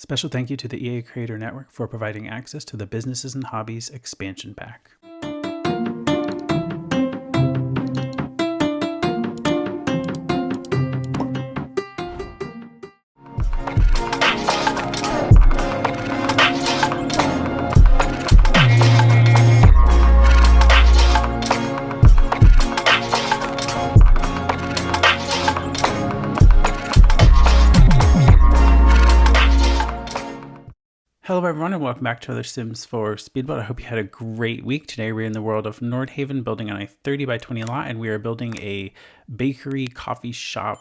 Special thank you to the EA Creator Network for providing access to the Businesses and Hobbies expansion pack. Hello everyone and welcome back to other Sims 4 Speedboat. I hope you had a great week. Today we're in the world of Nordhaven building on a 30 by 20 lot, and we are building a bakery, coffee shop,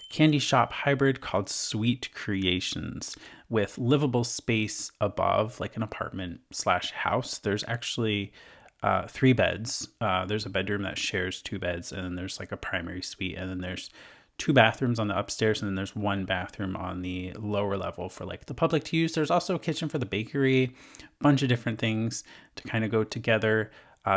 candy shop hybrid called Sweet Creations with livable space above, like an apartment slash house. There's actually 3 beds. There's a bedroom that shares 2 beds, and then there's like a primary suite, and then there's 2 bathrooms on the upstairs, and then there's 1 bathroom on the lower level for like the public to use. There's also a kitchen for the bakery, a bunch of different things to kind of go together.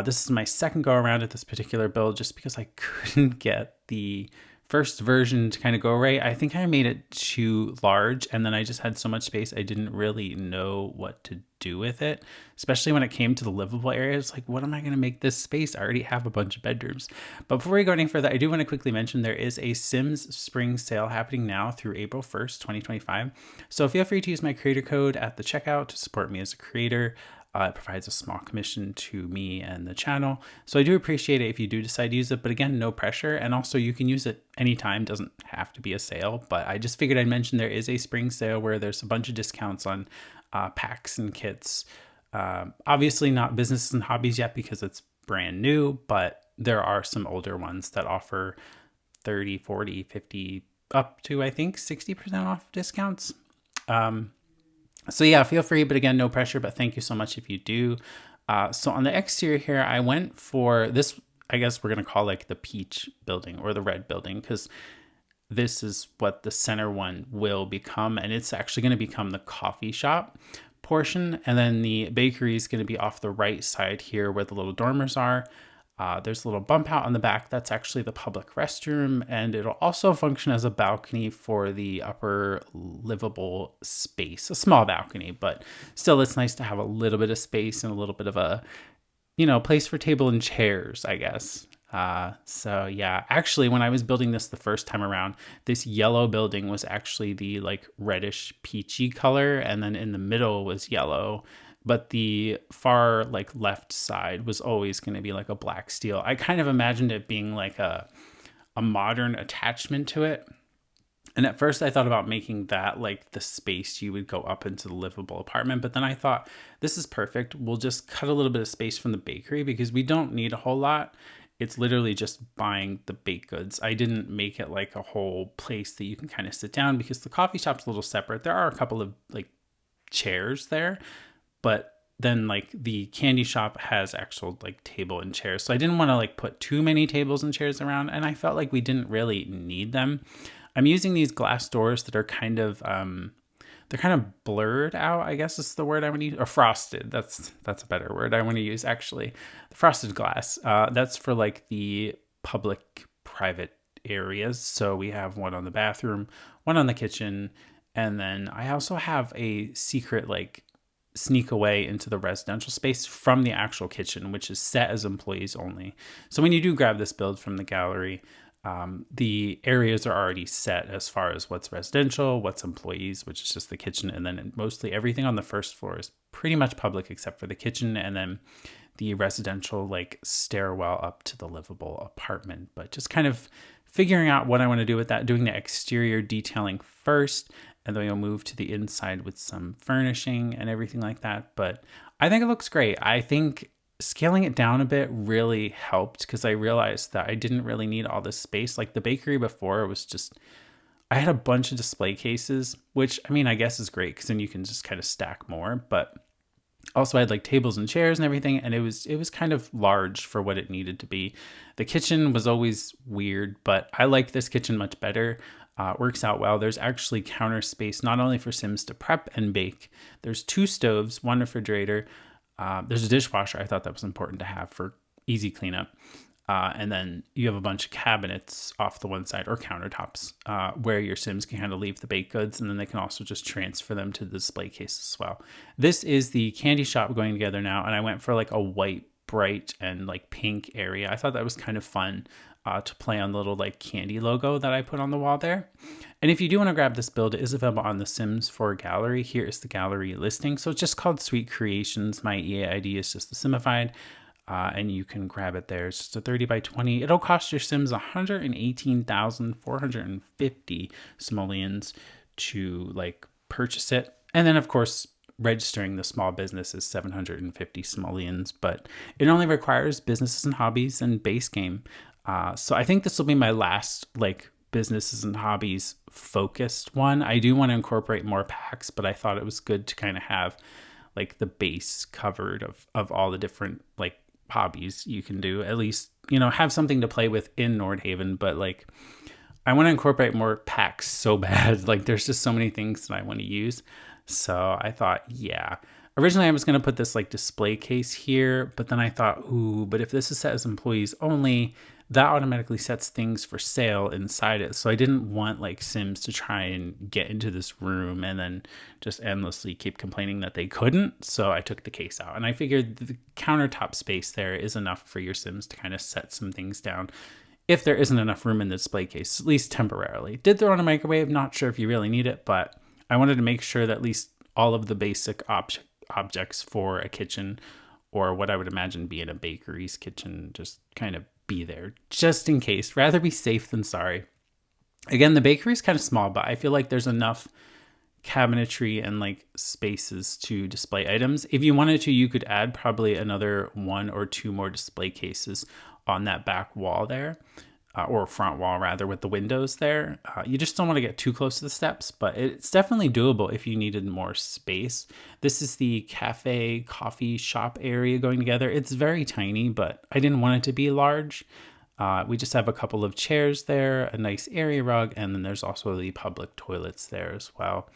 This is my second go around at this particular build just because I couldn't get the first version to kind of go right. I think I made it too large, and then I just had so much space I didn't really know what to do with it, especially when it came to the livable area. It's like, what am I going to make this space? I already have a bunch of bedrooms. But before we go any further, I do want to quickly mention there is a Sims spring sale happening now through April 1st, 2025. So feel free to use my creator code at the checkout to support me as a creator. It provides a small commission to me and the channel. So I do appreciate it if you do decide to use it, but again, no pressure. And also you can use it anytime, doesn't have to be a sale, but I just figured I'd mention there is a spring sale where there's a bunch of discounts on packs and kits. Obviously not Businesses and Hobbies yet because it's brand new, but there are some older ones that offer 30, 40, 50, up to I think 60% off discounts. So yeah, feel free, but again, no pressure, but thank you so much if you do. So on the exterior here, I went for this, I guess we're going to call like the peach building or the red building, because this is what the center one will become. And it's actually going to become the coffee shop portion. And then the bakery is going to be off the right side here where the little dormers are. There's a little bump out on the back. That's actually the public restroom, and it'll also function as a balcony for the upper livable space, a small balcony, but still it's nice to have a little bit of space and a little bit of a, place for table and chairs, I guess. So yeah, actually when I was building this the first time around, this yellow building was actually the like reddish peachy color, and then in the middle was yellow. But the far like left side was always going to be like a black steel. I kind of imagined it being like a modern attachment to it. And at first I thought about making that like the space you would go up into the livable apartment. But then I thought, this is perfect. We'll just cut a little bit of space from the bakery because we don't need a whole lot. It's literally just buying the baked goods. I didn't make it like a whole place that you can kind of sit down because the coffee shop's a little separate. There are a couple of like chairs there, but then like the candy shop has actual like table and chairs. So I didn't want to like put too many tables and chairs around, and I felt like we didn't really need them. I'm using these glass doors that are kind of they're kind of blurred out, I guess is the word I want to use, or frosted. That's a better word I want to use actually. The frosted glass. That's for like the public private areas. So we have one on the bathroom, one on the kitchen, and then I also have a secret like sneak away into the residential space from the actual kitchen, which is set as employees only. So when you do grab this build from the gallery, the areas are already set as far as what's residential, what's employees, which is just the kitchen. And then mostly everything on the first floor is pretty much public except for the kitchen. And then the residential like stairwell up to the livable apartment, but just kind of figuring out what I want to do with that, doing the exterior detailing first, and then we'll move to the inside with some furnishing and everything like that. But I think it looks great. I think scaling it down a bit really helped because I realized that I didn't really need all this space. Like the bakery before was just, I had a bunch of display cases, which I mean, I guess is great because then you can just kind of stack more. But also I had like tables and chairs and everything, and it was kind of large for what it needed to be. The kitchen was always weird, but I like this kitchen much better. Works out well. There's actually counter space not only for Sims to prep and bake. There's 2 stoves, 1 refrigerator. There's a dishwasher. I thought that was important to have for easy cleanup. And then you have a bunch of cabinets off the one side or countertops where your Sims can kind of leave the baked goods, and then they can also just transfer them to the display case as well. This is the candy shop going together now, and I went for like a white, bright, and like pink area. I thought that was kind of fun to play on the little like candy logo that I put on the wall there. And if you do want to grab this build, it is available on the Sims 4 gallery. Here is the gallery listing. So it's just called Sweet Creations. My EA ID is just TheSimified. And you can grab it there. It's just a 30 by 20. It'll cost your Sims 118,450 simoleons to like purchase it. And then of course, registering the small business is 750 simoleons, but it only requires businesses and hobbies and base game. So I think this will be my last like businesses and hobbies focused one. I do want to incorporate more packs, but I thought it was good to kind of have like the base covered of all the different like hobbies you can do, at least, you know, have something to play with in Nordhaven. But like I want to incorporate more packs so bad. Like there's just so many things that I want to use. So I thought, yeah, originally I was going to put this like display case here, but then I thought, ooh, but if this is set as employees only, that automatically sets things for sale inside it. So I didn't want like Sims to try and get into this room and then just endlessly keep complaining that they couldn't. So I took the case out, and I figured the countertop space there is enough for your Sims to kind of set some things down if there isn't enough room in the display case, at least temporarily. Did throw in a microwave, not sure if you really need it, but I wanted to make sure that at least all of the basic objects for a kitchen, or what I would imagine being a bakery's kitchen, just kind of be there just in case. Rather be safe than sorry. Again, the bakery is kind of small, but I feel like there's enough cabinetry and like spaces to display items. If you wanted to, you could add probably another 1 or 2 more display cases on that back wall there, or front wall rather, with the windows there. You just don't want to get too close to the steps, but it's definitely doable if you needed more space. This is the cafe coffee shop area going together. It's very tiny, but I didn't want it to be large. We just have a couple of chairs there, a nice area rug, and then there's also the public toilets there as well,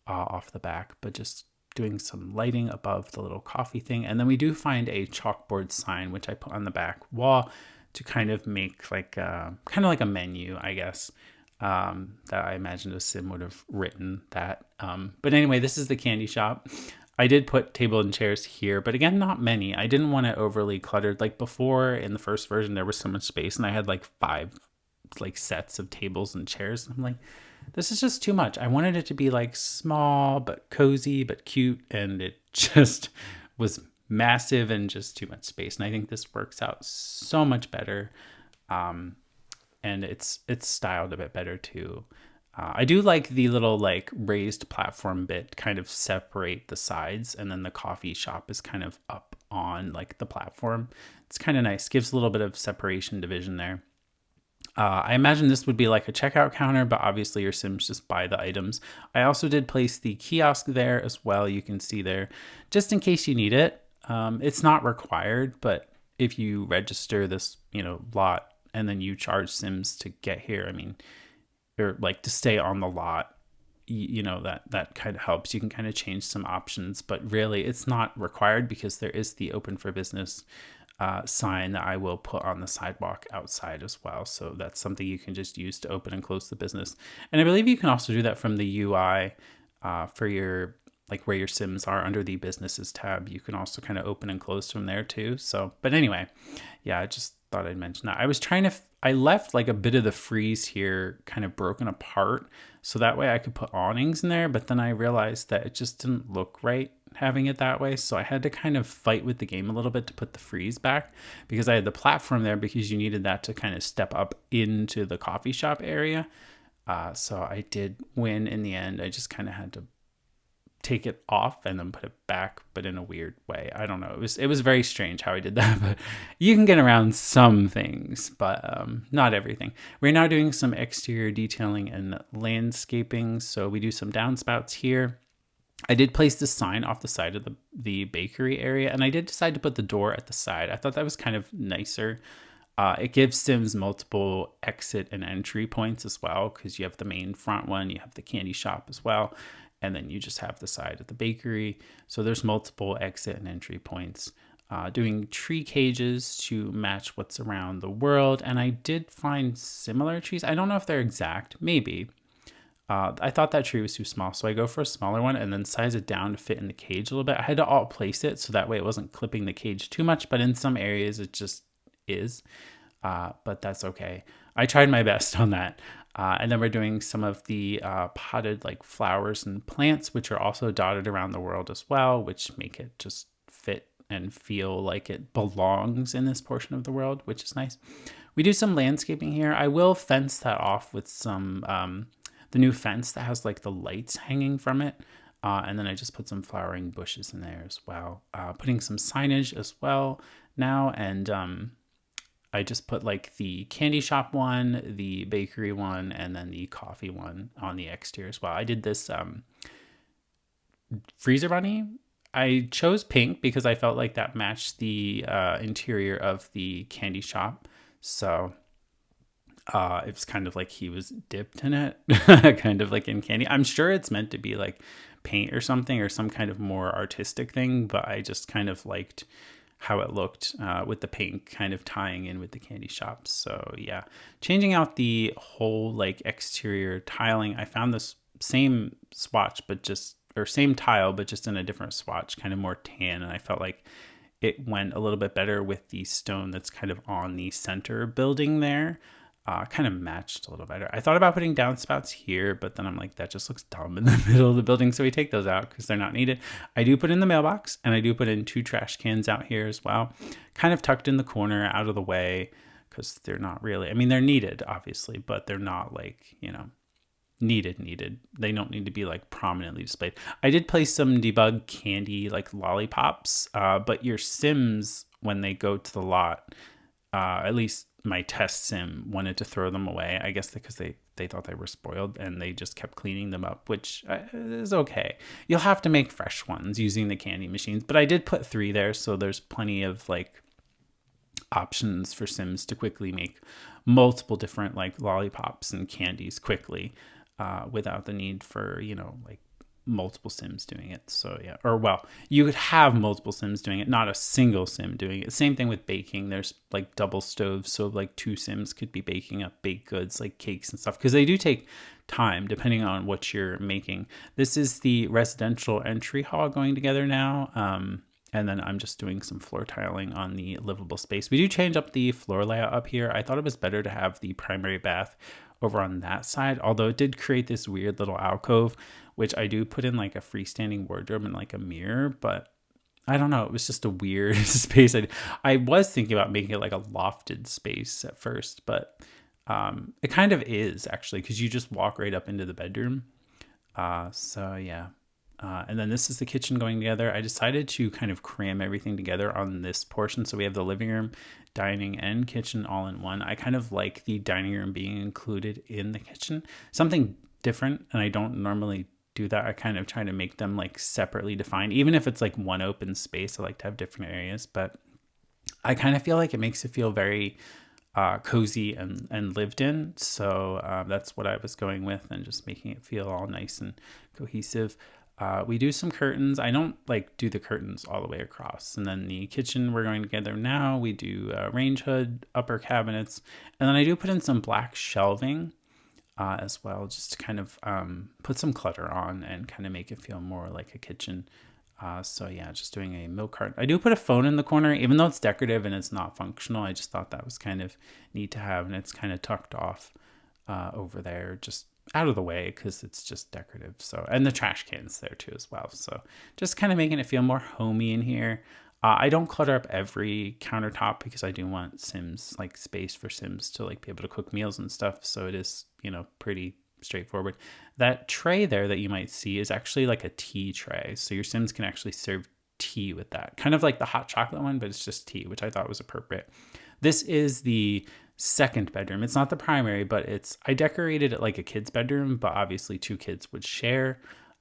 off the back, but just doing some lighting above the little coffee thing. And then we do find a chalkboard sign, which I put on the back wall to kind of make like kind of like a menu, I guess, that I imagined a Sim would have written that. But anyway, this is the candy shop. I did put table and chairs here, but again, not many. I didn't want it overly cluttered. Like before in the first version, there was so much space, and I had like 5 like sets of tables and chairs. I'm like, this is just too much. I wanted it to be like small but cozy but cute, and it just was massive and just too much space. And I think this works out so much better, and it's styled a bit better too. I do like the little like raised platform bit kind of separate the sides, and then the coffee shop is kind of up on like the platform. It's kind of nice, gives a little bit of separation division there. I imagine this would be like a checkout counter, but obviously your Sims just buy the items. I also did place the kiosk there as well. You can see there, just in case you need it. It's not required, but if you register this, you know, lot and then you charge Sims to get here, I mean, or like to stay on the lot, you know, that kind of helps. You can kind of change some options, but really it's not required because there is the open for business sign that I will put on the sidewalk outside as well. So that's something you can just use to open and close the business. And I believe you can also do that from the UI for your, like where your Sims are under the businesses tab. You can also kind of open and close from there too. So, but anyway, yeah, I just thought I'd mention that. I was trying to, I left like a bit of the frieze here kind of broken apart, so that way I could put awnings in there, but then I realized that it just didn't look right having it that way. So I had to kind of fight with the game a little bit to put the frieze back, because I had the platform there because you needed that to kind of step up into the coffee shop area. So I did win in the end. I just kind of had to take it off and then put it back, but in a weird way. I don't know. It was very strange how I did that, but you can get around some things, but not everything. We're now doing some exterior detailing and landscaping. So we do some downspouts here. I did place this sign off the side of the bakery area, and I did decide to put the door at the side. I thought that was kind of nicer. It gives Sims multiple exit and entry points as well, because you have the main front one, you have the candy shop as well, and then you just have the side of the bakery. So there's multiple exit and entry points. doing tree cages to match what's around the world. And I did find similar trees. I don't know if they're exact, maybe. I thought that tree was too small, so I go for a smaller one and then size it down to fit in the cage a little bit. I had to alt place it so that way it wasn't clipping the cage too much, but in some areas it just is. But that's okay. I tried my best on that. And then we're doing some of the potted like flowers and plants, which are also dotted around the world as well, which make it just fit and feel like it belongs in this portion of the world, which is nice. We do some landscaping here. I will fence that off with some the new fence that has like the lights hanging from it. And then I just put some flowering bushes in there as well. Putting some signage as well now. And I just put like the candy shop one, the bakery one, and then the coffee one on the exterior as well. I did this freezer bunny. I chose pink because I felt like that matched the interior of the candy shop. So it was kind of like he was dipped in it, kind of like in candy. I'm sure it's meant to be like paint or something or some kind of more artistic thing, but I just kind of liked how it looked with the pink kind of tying in with the candy shops. So yeah, changing out the whole like exterior tiling. I found this same swatch, but just, or same tile, but just in a different swatch, kind of more tan. And I felt like it went a little bit better with the stone that's kind of on the center building there. Kind of matched a little better. I thought about putting downspouts here, but then I'm like, that just looks dumb in the middle of the building. So we take those out because they're not needed. I do put in the mailbox and I do put in 2 trash cans out here as well. Kind of tucked in the corner out of the way because they're not really, I mean, they're needed obviously, but they're not like, you know, needed. They don't need to be like prominently displayed. I did place some debug candy like lollipops, but your Sims, when they go to the lot, at least my test sim wanted to throw them away, I guess because they thought they were spoiled and they just kept cleaning them up, which is okay. You'll have to make fresh ones using the candy machines, but I did put 3 there, so there's plenty of like options for Sims to quickly make multiple different like lollipops and candies quickly without the need for, you know, like multiple Sims doing it. So yeah, or well, you could have multiple Sims doing it, not a single Sim doing it. Same thing with baking. There's like double stoves, so like 2 Sims could be baking up baked goods like cakes and stuff, because they do take time depending on what you're making. This is the residential entry hall going together now. And then I'm just doing some floor tiling on the livable space. We do change up the floor layout up here. I thought it was better to have the primary bath over on that side, although it did create this weird little alcove, which I do put in like a freestanding wardrobe and like a mirror, but I don't know. It was just a weird space. I was thinking about making it like a lofted space at first, but it kind of is actually, because you just walk right up into the bedroom. So yeah. And then this is the kitchen going together. I decided to kind of cram everything together on this portion. So we have the living room, dining, and kitchen all in one. I kind of like the dining room being included in the kitchen. Something different, and I don't normally do that. I kind of try to make them like separately defined. Even if it's like one open space, I like to have different areas. But I kind of feel like it makes it feel very cozy and lived in. So that's what I was going with, and just making it feel all nice and cohesive. We do some curtains. I don't like do the curtains all the way across. And then the kitchen, we're going together now. We do range hood, upper cabinets. And then I do put in some black shelving as well, just to kind of put some clutter on and kind of make it feel more like a kitchen. So yeah, just doing a milk carton. I do put a phone in the corner, even though it's decorative and it's not functional. I just thought that was kind of neat to have. And it's kind of tucked off over there, just out of the way, because it's just decorative. So, and the trash can's there too as well. So just kind of making it feel more homey in here. I don't clutter up every countertop because I do want Sims, like space for Sims to like be able to cook meals and stuff. So it is, you know, pretty straightforward. That tray there that you might see is actually like a tea tray. So your Sims can actually serve tea with that. Kind of like the hot chocolate one, but it's just tea, which I thought was appropriate. This is the second bedroom. It's not the primary, but I decorated it like a kid's bedroom, but obviously 2 kids would share.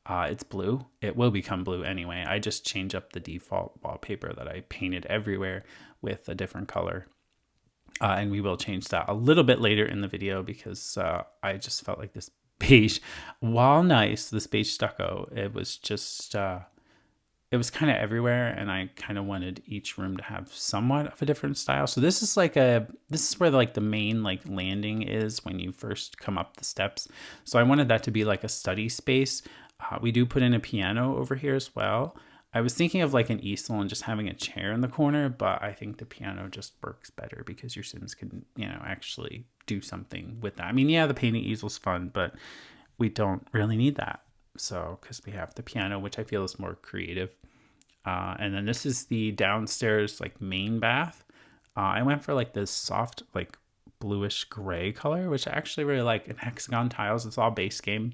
It's blue. It will become blue anyway. I just change up the default wallpaper that I painted everywhere with a different color. And we will change that a little bit later in the video, because I just felt like this beige, while nice, this beige stucco, it was just it was kind of everywhere, and I kind of wanted each room to have somewhat of a different style. So this is where like the main like landing is when you first come up the steps. So I wanted that to be like a study space. We do put in a piano over here as well. I was thinking of like an easel and just having a chair in the corner, but I think the piano just works better because your Sims can, actually do something with that. I mean, yeah, the painting easel's fun, but we don't really need that. So, because we have the piano, which I feel is more creative. And then this is the downstairs like main bath. I went for like this soft like bluish gray color, which I actually really like, in hexagon tiles. It's all base game.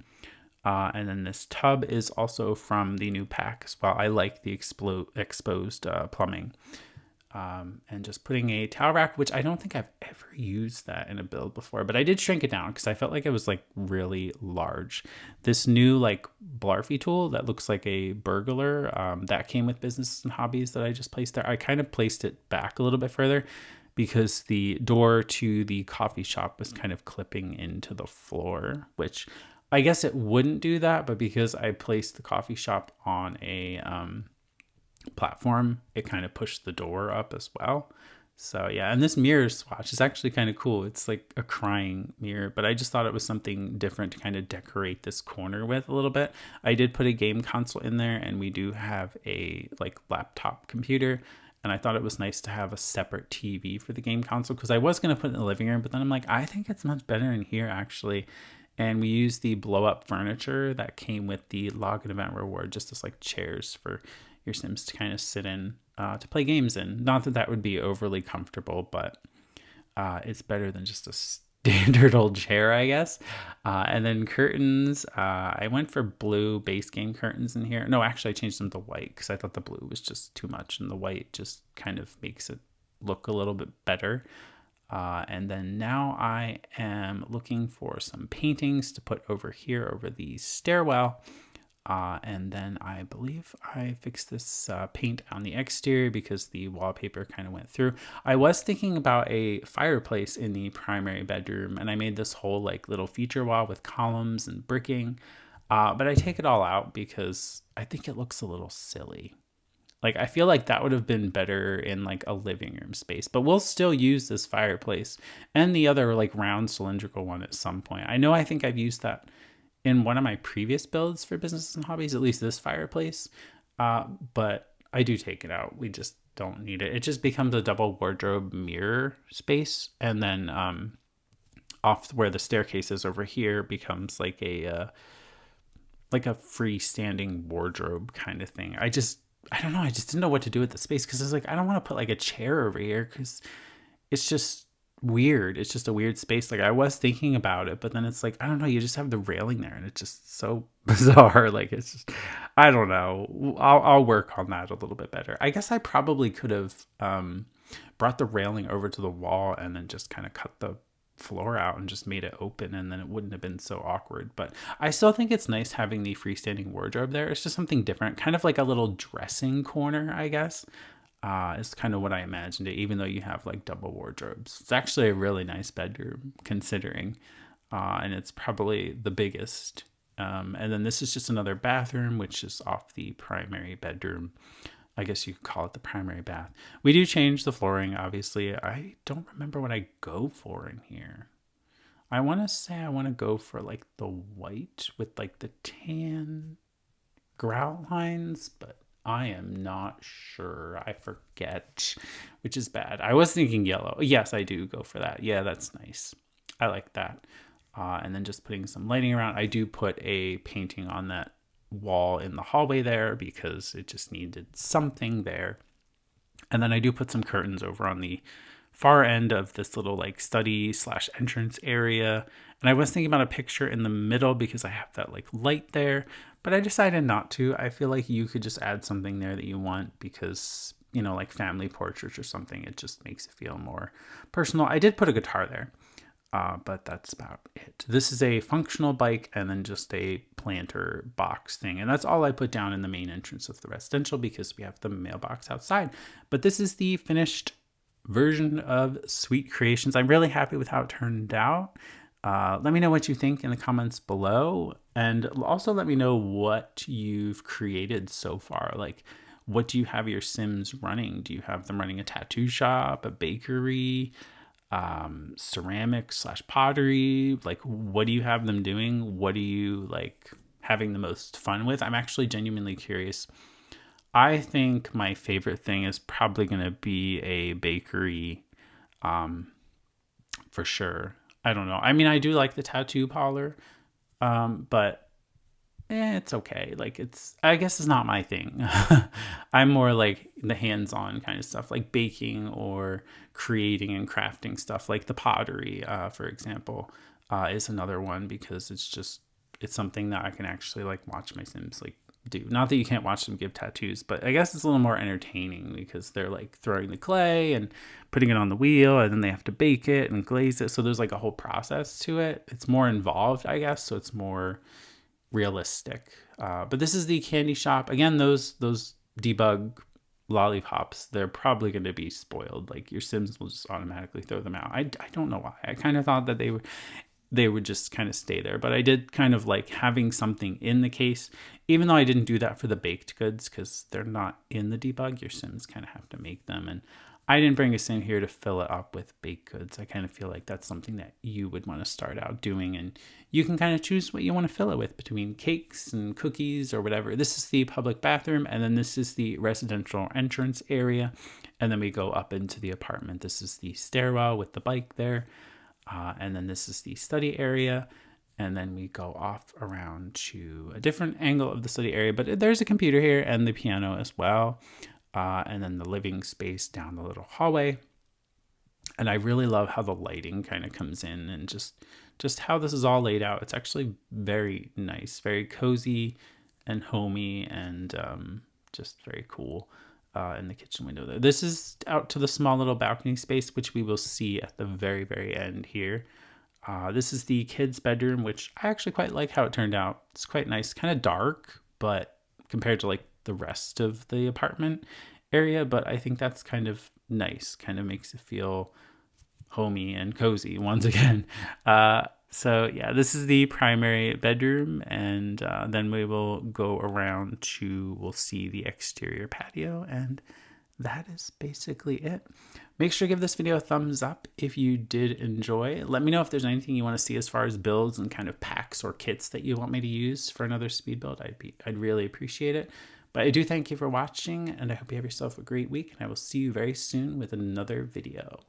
And then this tub is also from the new pack as well. I like the exposed plumbing. And just putting a towel rack, which I don't think I've ever used that in a build before, but I did shrink it down because I felt like it was like really large. This new like Blarfy tool that looks like a burglar, that came with Business and Hobbies that I just placed there. I kind of placed it back a little bit further because the door to the coffee shop was kind of clipping into the floor, which I guess it wouldn't do that, but because I placed the coffee shop on a platform, it kind of pushed the door up as well. So yeah, and this mirror swatch is actually kind of cool. It's like a crying mirror, but I just thought it was something different to kind of decorate this corner with a little bit. I did put a game console in there, and we do have a like laptop computer, and I thought it was nice to have a separate TV for the game console because I was going to put it in the living room, but then I'm like, I think it's much better in here actually. And we used the blow up furniture that came with the login event reward, just as like chairs for your Sims to kind of sit in to play games in. Not that that would be overly comfortable, but it's better than just a standard old chair, I guess. And then curtains. I went for blue base game curtains in here. No, actually, I changed them to white because I thought the blue was just too much, and the white just kind of makes it look a little bit better. And then now I am looking for some paintings to put over here over the stairwell. And then I believe I fixed this paint on the exterior because the wallpaper kind of went through. I was thinking about a fireplace in the primary bedroom, and I made this whole like little feature wall with columns and bricking. But I take it all out because I think it looks a little silly. Like, I feel like that would have been better in like a living room space, but we'll still use this fireplace and the other like round cylindrical one at some point. I think I've used that in one of my previous builds for Businesses and Hobbies, at least this fireplace. But I do take it out. We just don't need it. It just becomes a double wardrobe mirror space. And then off where the staircase is over here becomes like a freestanding wardrobe kind of thing. I don't know. I just didn't know what to do with the space because it's like, I don't want to put like a chair over here because it's just weird. It's just a weird space. Like, I was thinking about it, but then it's like, I don't know. You just have the railing there and it's just so bizarre. Like, it's just, I don't know. I'll work on that a little bit better. I guess I probably could have brought the railing over to the wall and then just kind of cut the floor out and just made it open, and then it wouldn't have been so awkward. But I still think it's nice having the freestanding wardrobe there. It's just something different, kind of like a little dressing corner, I guess. Is kind of what I imagined it, even though you have like double wardrobes. It's actually a really nice bedroom considering, and it's probably the biggest. And then this is just another bathroom, which is off the primary bedroom. I guess you could call it the primary bath. We do change the flooring, obviously. I don't remember what I go for in here. I want to say I want to go for like the white with like the tan grout lines, but I am not sure. I forget, which is bad. I was thinking yellow. Yes, I do go for that. Yeah, that's nice. I like that. And then just putting some lighting around. I do put a painting on that wall in the hallway there because it just needed something there. And then I do put some curtains over on the far end of this little like study / entrance area. And I was thinking about a picture in the middle because I have that like light there, but I decided not to. I feel like you could just add something there that you want because, like family portraits or something. It just makes it feel more personal. I did put a guitar there. But that's about it. This is a functional bike and then just a planter box thing. And that's all I put down in the main entrance of the residential because we have the mailbox outside. But this is the finished version of Sweet Creations. I'm really happy with how it turned out. Let me know what you think in the comments below. And also let me know what you've created so far. Like, what do you have your Sims running? Do you have them running a tattoo shop, a bakery, ceramics / pottery? Like, what do you have them doing? What are you like having the most fun with? I'm actually genuinely curious. I think my favorite thing is probably going to be a bakery, for sure. I don't know. I mean, I do like the tattoo parlor, but it's okay. Like, I guess it's not my thing. I'm more like the hands-on kind of stuff, like baking or creating and crafting stuff, like the pottery, for example, is another one, because it's something that I can actually like watch my Sims like do. Not that you can't watch them give tattoos, but I guess it's a little more entertaining because they're like throwing the clay and putting it on the wheel, and then they have to bake it and glaze it. So there's like a whole process to it. It's more involved, I guess. So it's more realistic. But this is the candy shop. Again, those debug lollipops, they're probably going to be spoiled. Like, your Sims will just automatically throw them out. I don't know why. I kind of thought that they would just kind of stay there. But I did kind of like having something in the case, even though I didn't do that for the baked goods because they're not in the debug. Your Sims kind of have to make them. And I didn't bring a Sim here to fill it up with baked goods. I kind of feel like that's something that you would want to start out doing. And you can kind of choose what you want to fill it with between cakes and cookies or whatever. This is the public bathroom. And then this is the residential entrance area. And then we go up into the apartment. This is the stairwell with the bike there. And then this is the study area. And then we go off around to a different angle of the study area. But there's a computer here and the piano as well. And then the living space down the little hallway. And I really love how the lighting kind of comes in, and just how this is all laid out. It's actually very nice, very cozy and homey, and just very cool. In the kitchen window there. This is out to the small little balcony space, which we will see at the very, very end here. This is the kids' bedroom, which I actually quite like how it turned out. It's quite nice, kind of dark, but compared to like the rest of the apartment area, but I think that's kind of nice. Kind of makes it feel homey and cozy once again. So yeah, this is the primary bedroom, and then we will go around we'll see the exterior patio, and that is basically it. Make sure to give this video a thumbs up if you did enjoy. Let me know if there's anything you want to see as far as builds and kind of packs or kits that you want me to use for another speed build. I'd really appreciate it. But I do thank you for watching, and I hope you have yourself a great week, and I will see you very soon with another video.